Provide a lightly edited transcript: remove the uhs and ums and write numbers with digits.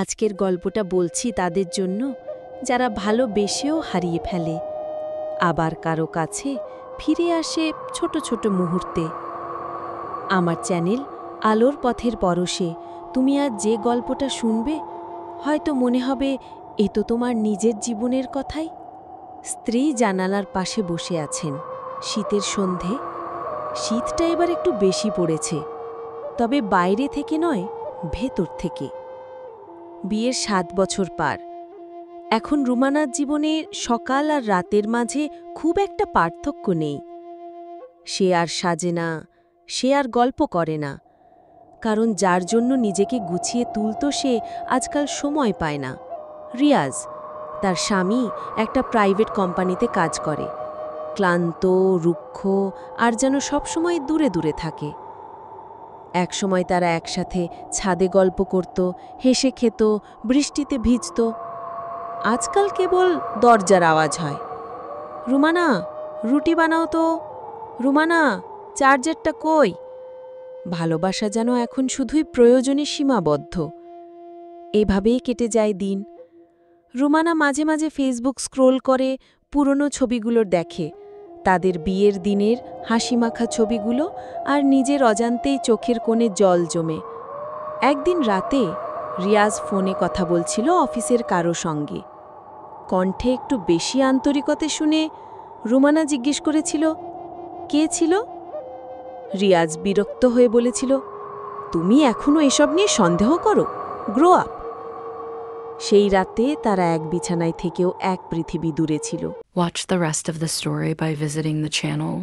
আজকের গল্পটা বলছি তাদের জন্য যারা ভালোবেসেও হারিয়ে ফেলে, আবার কারো কাছে ফিরে আসে ছোট ছোট মুহূর্তে। আমার চ্যানেল আলোর পথের পরশে তুমি আজ যে গল্পটা শুনবে, হয়তো মনে হবে এ তো তোমার নিজের জীবনের কথাই। স্ত্রী জানালার পাশে বসে আছেন, শীতের সন্ধে। শীতটা এবার একটু বেশি পড়েছে, তবে বাইরে থেকে নয়, ভেতর থেকে। বিয়ের ৭ বছর পার। এখন রুমানার জীবনে সকাল আর রাতের মাঝে খুব একটা পার্থক্য নেই। সে আর সাজে না, সে আর গল্প করে না, কারণ যার জন্য নিজেকে গুছিয়ে তুলত সে আজকাল সময় পায় না। রিয়াজ, তার স্বামী, একটা প্রাইভেট কোম্পানিতে কাজ করে। ক্লান্ত, রুক্ষ আর যেন সবসময় দূরে দূরে থাকে। একসময় তারা একসাথে ছাদে গল্প করত, হেসে খেত, বৃষ্টিতে ভিজত। আজকাল কেবল দরজার আওয়াজ হয়। রুমানা, রুটি বানাও তো। রুমানা, চার্জারটা কই? ভালোবাসা যেন এখন শুধুই প্রয়োজনে সীমাবদ্ধ। এভাবেই কেটে যায় দিন। রুমানা মাঝে মাঝে ফেসবুক স্ক্রোল করে, পুরনো ছবিগুলো দেখে, তাদের বিয়ের দিনের হাসিমাখা ছবিগুলো, আর নিজের অজান্তেই চোখের কোণে জল জমে। একদিন রাতে রিয়াজ ফোনে কথা বলছিল অফিসের কারো সঙ্গে। কণ্ঠে একটু বেশি আন্তরিকতা শুনে রুমানা জিজ্ঞেস করেছিল, কে ছিল? রিয়াজ বিরক্ত হয়ে বলেছিল, তুমি এখনও এসব নিয়ে সন্দেহ করো? Grow up. সেই রাতে তারা এক বিছানায় থেকেও এক পৃথিবী দূরে ছিল। Watch the rest of the story by visiting the channel.